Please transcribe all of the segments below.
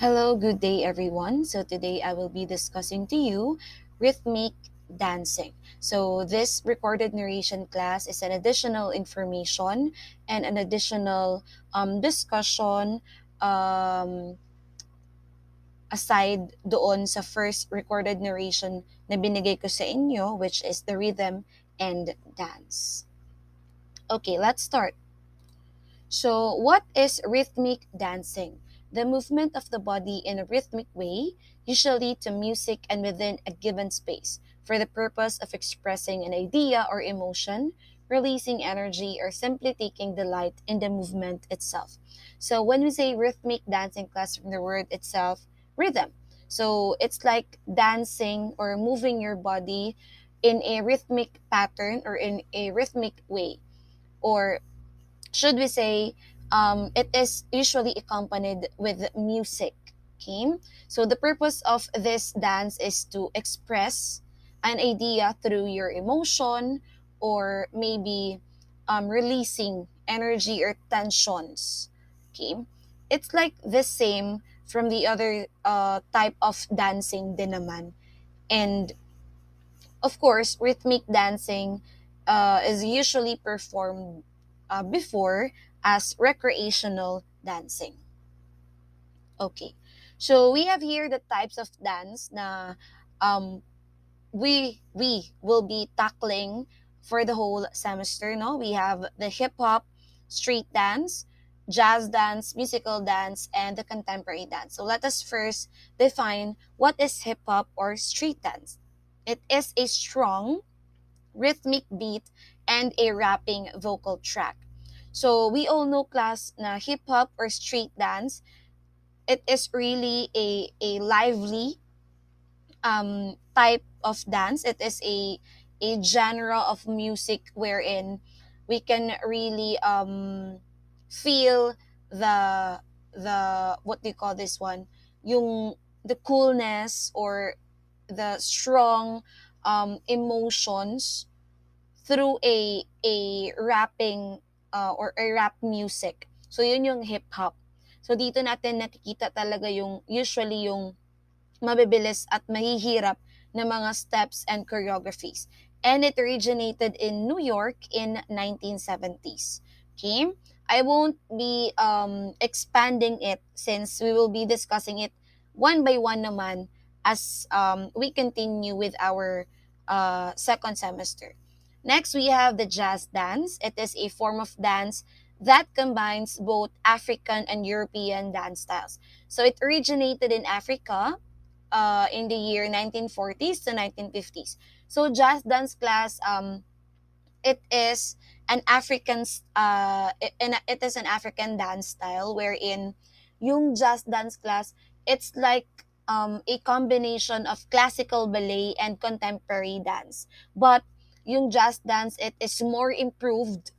Hello, good day everyone. So today I will be discussing to you rhythmic dancing. So this recorded narration class is an additional information and an additional discussion um, aside doon sa first recorded narration na binigay ko sa inyo, which is the rhythm and dance. Okay, let's start. So, what is rhythmic dancing? The movement of the body in a rhythmic way, usually to music and within a given space, for the purpose of expressing an idea or emotion, releasing energy, or simply taking delight in the movement itself. So, when we say rhythmic dancing class from the word itself, rhythm. So, it's like dancing or moving your body in a rhythmic pattern or in a rhythmic way, or should we say, it is usually accompanied with music. Okay, so the purpose of this dance is to express an idea through your emotion, or maybe releasing energy or tensions. Okay, it's like the same from the other type of dancing din naman. And of course, rhythmic dancing is usually performed before as recreational dancing. Okay. So we have here the types of dance na um, we will be tackling for the whole semester. No, we have the hip hop, street dance, jazz dance, musical dance, and the contemporary dance. So let us first define what is hip hop or street dance. It is a strong rhythmic beat, and a rapping vocal track. So we all know class na hip hop or street dance, it is really a lively type of dance. It is a genre of music wherein we can really feel the what do you call this one? Yung the coolness or the strong emotions through a rapping or a rap music. So yun yung hip hop. So dito natin nakikita talaga yung usually yung mabibilis at mahihirap na mga steps and choreographies. And it originated in New York in 1970s. Okay? I won't be expanding it since we will be discussing it one by one naman as we continue with our second semester. Next, we have the jazz dance. It is a form of dance that combines both African and European dance styles. So it originated in Africa in the year 1940s to 1950s. So jazz dance class, it is an African it is an African dance style wherein yung jazz dance class, it's like a combination of classical ballet and contemporary dance. But yung jazz dance, it is more improved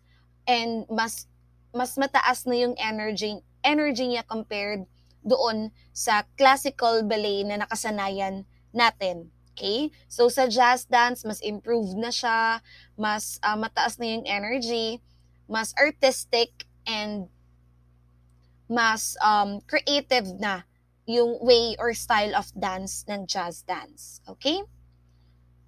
and mas mataas na yung energy niya compared doon sa classical ballet na nakasanayan natin. Okay? So sa jazz dance, mas improved na siya, mas mataas na yung energy, mas artistic, and mas creative na yung way or style of dance ng jazz dance. Okay?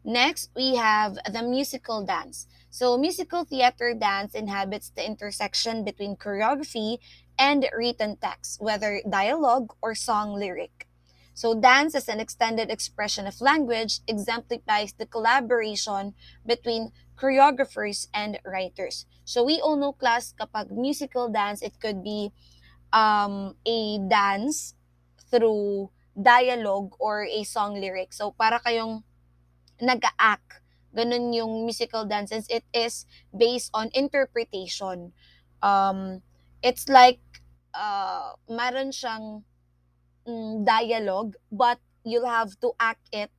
Next, we have the musical dance. So, musical theater dance inhabits the intersection between choreography and written text, whether dialogue or song lyric. So, dance as an extended expression of language exemplifies the collaboration between choreographers and writers. So, we all know class kapag musical dance, it could be a dance through dialogue or a song lyric. So, para kayong nag-act. Ganun yung musical dances. It is based on interpretation. Um, it's like, meron siyang dialogue, but you'll have to act it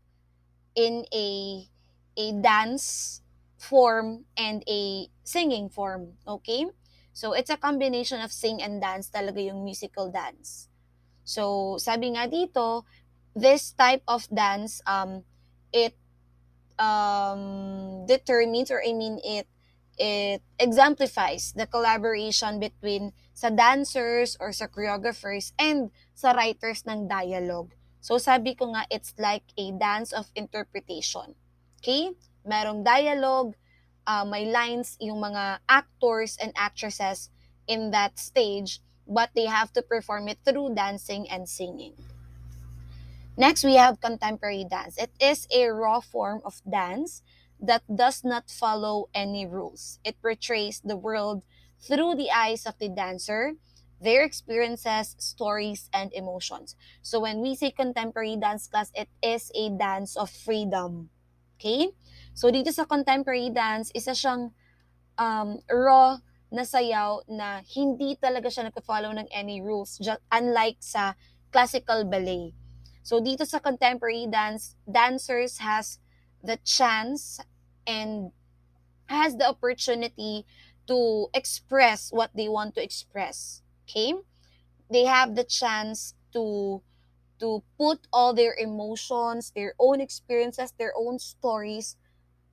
in a dance form and a singing form. Okay? So, it's a combination of sing and dance talaga yung musical dance. So, sabi nga dito, this type of dance, it determines, or I mean it exemplifies the collaboration between sa dancers or sa choreographers and sa writers ng dialogue. So sabi ko nga, it's like a dance of interpretation. Okay? Merong dialogue, may lines yung mga actors and actresses in that stage, but they have to perform it through dancing and singing. Next, we have contemporary dance. It is a raw form of dance that does not follow any rules. It portrays the world through the eyes of the dancer, their experiences, stories, and emotions. So when we say contemporary dance class, it is a dance of freedom. Okay? So dito sa contemporary dance, isa siyang raw na sayaw na hindi talaga siya nagpo-follow ng any rules, just unlike sa classical ballet. So dito sa contemporary dance, dancers has the chance and has the opportunity to express what they want to express. Okay? They have the chance to put all their emotions, their own experiences, their own stories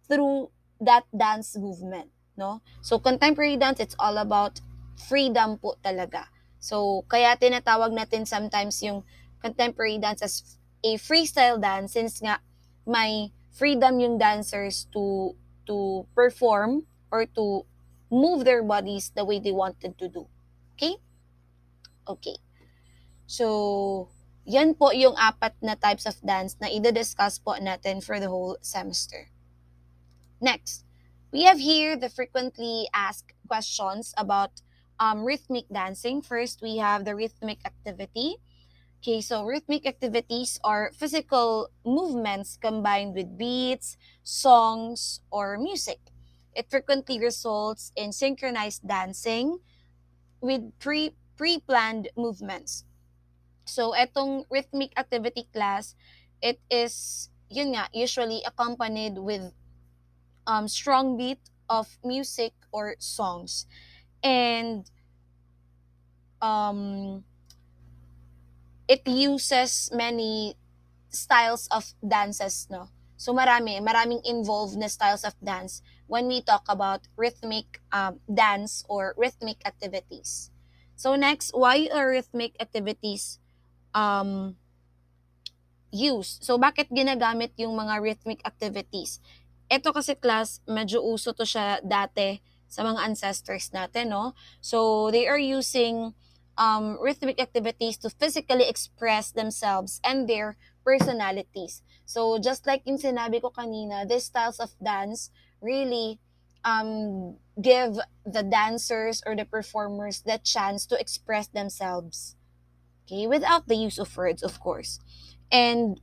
through that dance movement, no? So contemporary dance, it's all about freedom po talaga. So kaya tinatawag natin sometimes yung contemporary dance as a freestyle dance, since nga may freedom yung dancers to perform or to move their bodies the way they wanted to do. Okay? Okay. So, yan po yung apat na types of dance na i-discuss po natin for the whole semester. Next, we have here the frequently asked questions about rhythmic dancing. First, we have the rhythmic activity. Okay, so rhythmic activities are physical movements combined with beats, songs, or music. It frequently results in synchronized dancing with pre-planned movements. So, etong rhythmic activity class, it is, yun nga, usually accompanied with strong beat of music or songs. And um, it uses many styles of dances, no? So maraming involved na styles of dance when we talk about rhythmic dance or rhythmic activities. So next, why are rhythmic activities um, use. So, bakit ginagamit yung mga rhythmic activities? Ito kasi class, medyo uso to siya dati sa mga ancestors natin, no? So, they are using rhythmic activities to physically express themselves and their personalities. So, just like yung sinabi ko kanina, these styles of dance really give the dancers or the performers the chance to express themselves, okay, without the use of words, of course. And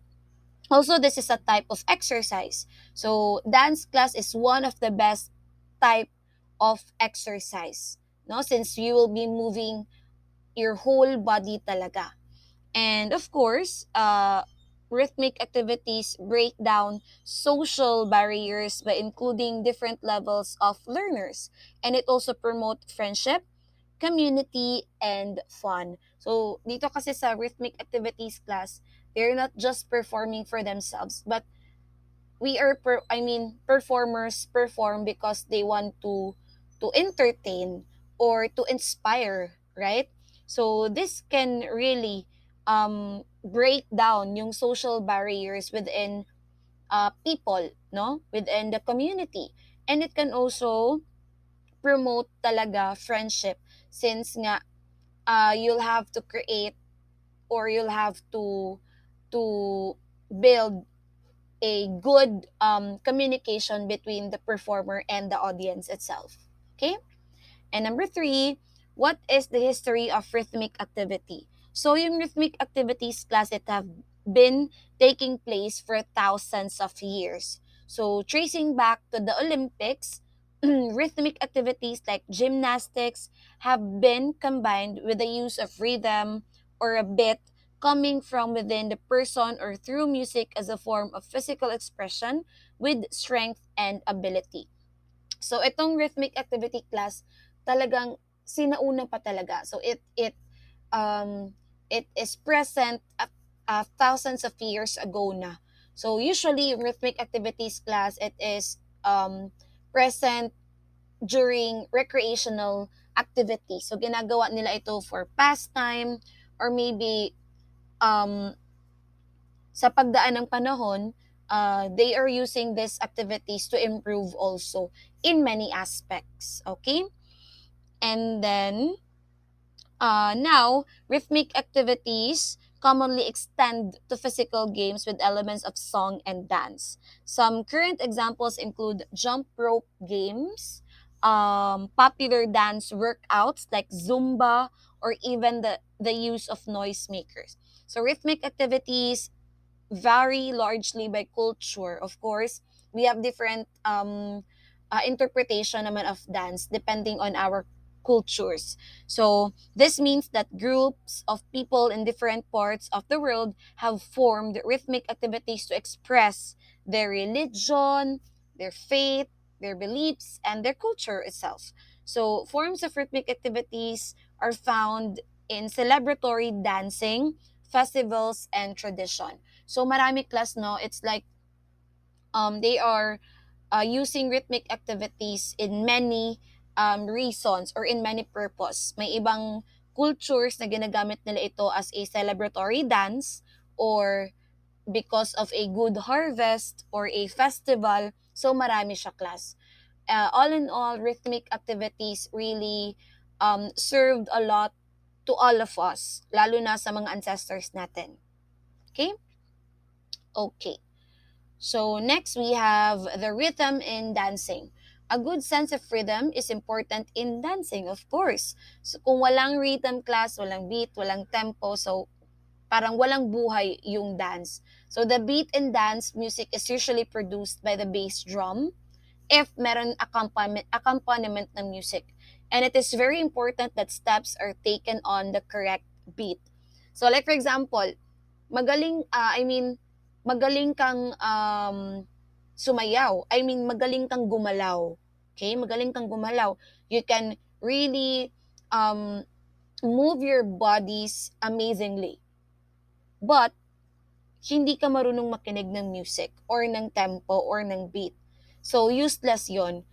also, this is a type of exercise. So, dance class is one of the best type of exercise, no? Since you will be moving your whole body talaga. And of course, rhythmic activities break down social barriers by including different levels of learners. And it also promotes friendship, community, and fun. So, dito kasi sa rhythmic activities class, they're not just performing for themselves, but performers perform because they want to entertain or to inspire, right? So, this can really break down yung social barriers within people, no? Within the community. And it can also promote talaga friendship, since nga you'll have to create or you'll have to build a good communication between the performer and the audience itself. Okay? And number three, what is the history of rhythmic activity? So yung rhythmic activities class, it have been taking place for thousands of years. So tracing back to the Olympics, rhythmic activities like gymnastics have been combined with the use of rhythm or a beat coming from within the person or through music as a form of physical expression with strength and ability. So itong rhythmic activity class talagang sinauna pa talaga. So um it is present at thousands of years ago na. So usually yung rhythmic activities class, it is present during recreational activity. So ginagawa nila ito for pastime, or maybe um, sa pagdaan ng panahon, they are using these activities to improve also in many aspects. Okay? And then, now, rhythmic activities commonly extend to physical games with elements of song and dance. Some current examples include jump rope games, popular dance workouts like Zumba, or even the use of noisemakers. So, rhythmic activities vary largely by culture. Of course, we have different interpretation naman of dance depending on our cultures. So this means that groups of people in different parts of the world have formed rhythmic activities to express their religion, their faith, their beliefs, and their culture itself. So forms of rhythmic activities are found in celebratory dancing, festivals, and tradition. So marami class, no, it's like they are using rhythmic activities in many reasons or in many purpose. May ibang cultures na ginagamit nila ito as a celebratory dance, or because of a good harvest or a festival. So marami siya class. All in all, rhythmic activities really served a lot to all of us, lalo na sa mga ancestors natin. Okay? Okay. So next we have the rhythm in dancing. A good sense of rhythm is important in dancing, of course. So kung walang rhythm class, walang beat, walang tempo, so parang walang buhay yung dance. So the beat in dance music is usually produced by the bass drum if meron accompaniment ng music. And it is very important that steps are taken on the correct beat. So like for example, magaling kang sumayaw. Magaling kang gumalaw. Okay? Magaling kang gumalaw. You can really um, move your bodies amazingly. But, hindi ka marunong makinig ng music or ng tempo or ng beat. So, useless yon.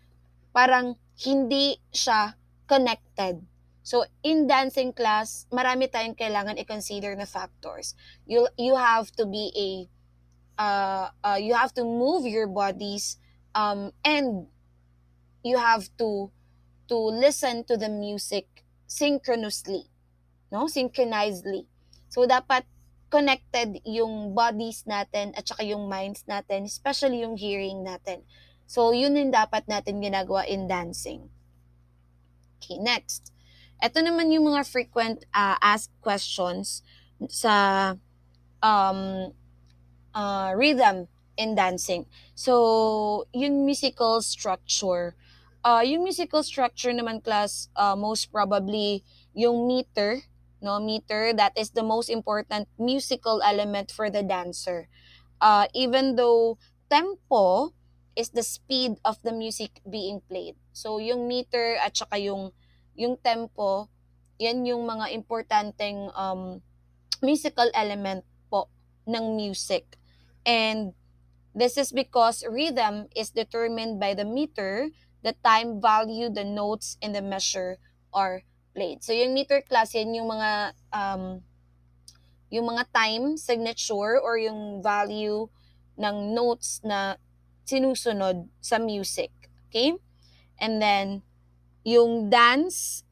Parang hindi siya connected. So, in dancing class, marami tayong kailangan i-consider na factors. You have to be you have to move your bodies, and you have to listen to the music synchronously, no, synchronizedly. So dapat connected yung bodies natin at saka yung minds natin, especially yung hearing natin. So yun yung dapat natin ginagawa in dancing. Okay, next, ito naman yung mga frequent asked questions sa um, rhythm in dancing. So, yung musical structure naman class, most probably yung meter, no, meter, that is the most important musical element for the dancer. Even though tempo is the speed of the music being played. So, yung meter at saka yung tempo, yan yung mga importanteng musical element po ng music. And this is because rhythm is determined by the meter, the time value, the notes in the measure are played. So yung meter class, yan yung mga time signature or yung value ng notes na sinusunod sa music. Okay? And then yung dance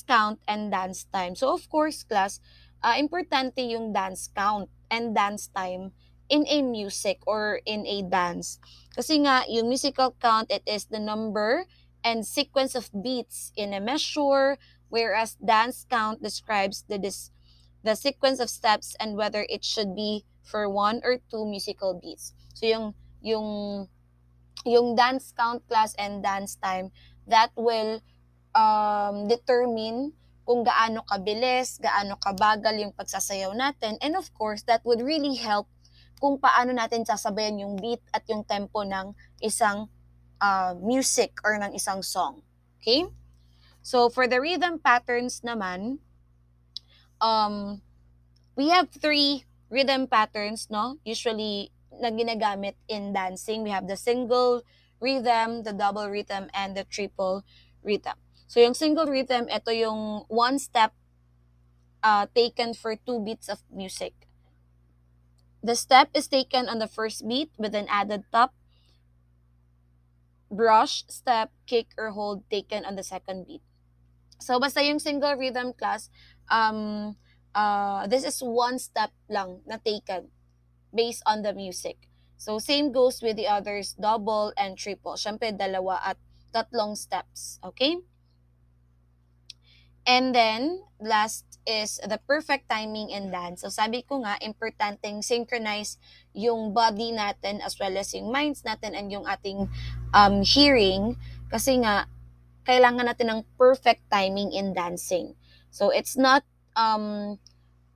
count and dance time. So of course, class, importante yung dance count and dance time in a music or in a dance. Kasi nga, yung musical count, it is the number and sequence of beats in a measure, whereas dance count describes the sequence of steps and whether it should be for one or two musical beats. So yung yung dance count class and dance time, that will determine kung gaano kabilis, gaano kabagal yung pagsasayaw natin. And of course, that would really help kung paano natin sasabayan yung beat at yung tempo ng isang music or ng isang song. Okay? So, for the rhythm patterns naman, um, we have three rhythm patterns, no? Usually na ginagamit in dancing. We have the single rhythm, the double rhythm, and the triple rhythm. So yung single rhythm, ito yung one step taken for two beats of music. The step is taken on the first beat with an added tap, brush, step, kick, or hold taken on the second beat. So basta yung single rhythm class, um, this is one step lang na taken based on the music. So same goes with the others, double and triple. Syempre dalawa at tatlong steps. Okay? And then, last is the perfect timing in dance. So sabi ko nga, importanteng synchronize yung body natin as well as yung minds natin and yung ating hearing. Kasi nga, kailangan natin ng perfect timing in dancing. So it's not um,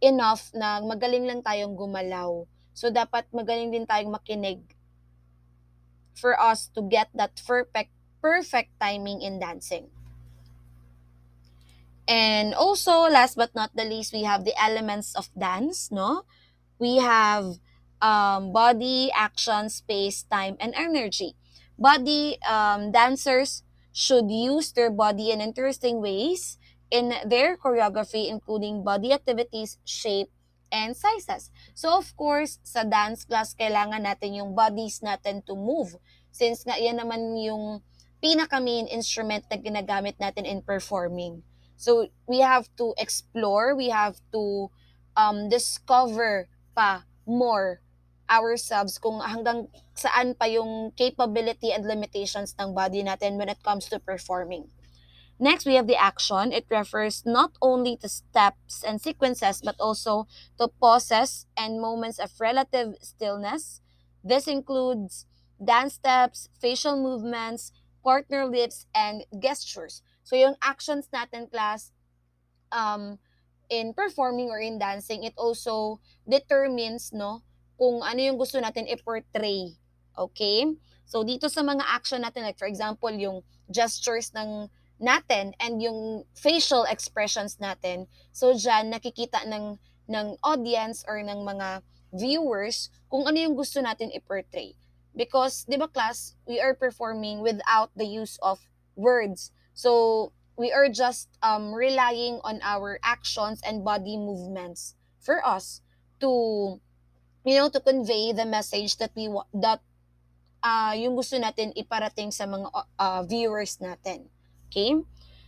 enough na magaling lang tayong gumalaw. So dapat magaling din tayong makinig for us to get that perfect timing in dancing. And also, last but not the least, we have the elements of dance, no? We have body, action, space, time, and energy. Body, dancers should use their body in interesting ways in their choreography, including body activities, shape, and sizes. So, of course, sa dance class, kailangan natin yung bodies natin to move. Since nga yan naman yung pinaka-main instrument na ginagamit natin in performing. So, we have to explore, we have to discover pa more ourselves kung hanggang saan pa yung capability and limitations ng body natin when it comes to performing. Next, we have the action. It refers not only to steps and sequences, but also to pauses and moments of relative stillness. This includes dance steps, facial movements, partner lips, and gestures. So yung actions natin, class, um, in performing or in dancing, it also determines, no, kung ano yung gusto natin i-portray. Okay? So, dito sa mga action natin, like for example, yung gestures natin and yung facial expressions natin. So, dyan, nakikita ng audience or ng mga viewers kung ano yung gusto natin i-portray. Because, di ba class, we are performing without the use of words. So, we are just relying on our actions and body movements for us to to convey the message that that yung gusto natin iparating sa mga viewers natin. Okay?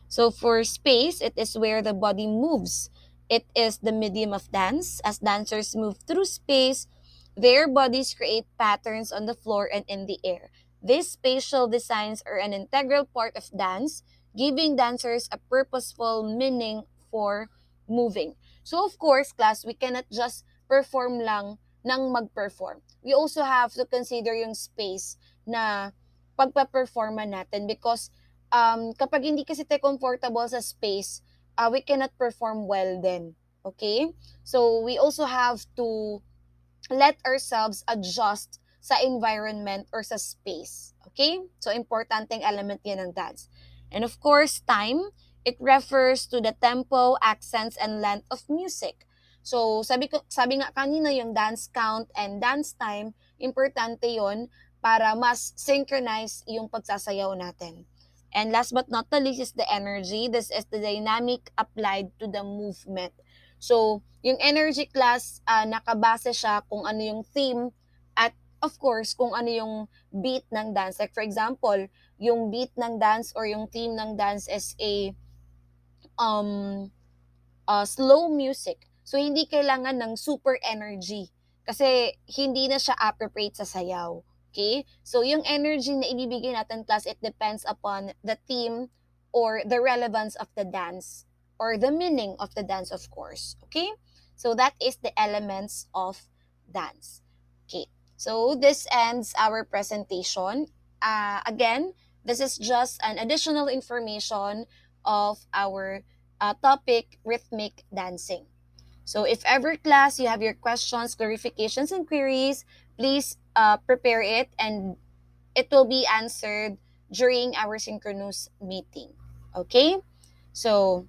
So for space, it is where the body moves. It is the medium of dance. As dancers move through space, their bodies create patterns on the floor and in the air. These spatial designs are an integral part of dance, giving dancers a purposeful meaning for moving. So of course, class, we cannot just perform lang nang mag-perform. We also have to consider yung space na pagpa-performa natin because kapag hindi kasi tayo comfortable sa space, we cannot perform well then. Okay? So, we also have to let ourselves adjust sa environment or sa space. Okay? So, importanteng element yan ng dance. And of course, time, it refers to the tempo, accents, and length of music. So, sabi nga kanina yung dance count and dance time, importante yon para mas synchronize yung pagsasayaw natin. And last but not the least is the energy. This is the dynamic applied to the movement. So, yung energy class, nakabase siya kung ano yung theme at of course, kung ano yung beat ng dance. Like for example, yung beat ng dance or yung theme ng dance is a um, slow music. So, hindi kailangan ng super energy kasi hindi na siya appropriate sa sayaw. Okay? So, yung energy na ibibigay natin class, it depends upon the theme or the relevance of the dance or the meaning of the dance, of course. Okay? So, that is the elements of dance. Okay. So, this ends our presentation. Again, this is just an additional information of our topic, rhythmic dancing. So if ever class you have your questions, clarifications, and queries, please prepare it and it will be answered during our synchronous meeting. Okay? So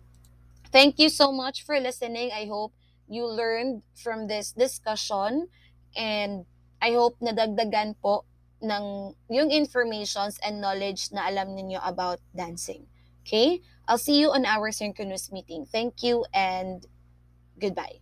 thank you so much for listening. I hope you learned from this discussion and I hope nadagdagan po ng yung informations and knowledge na alam ninyo about dancing. Okay? I'll see you on our synchronous meeting. Thank you and goodbye.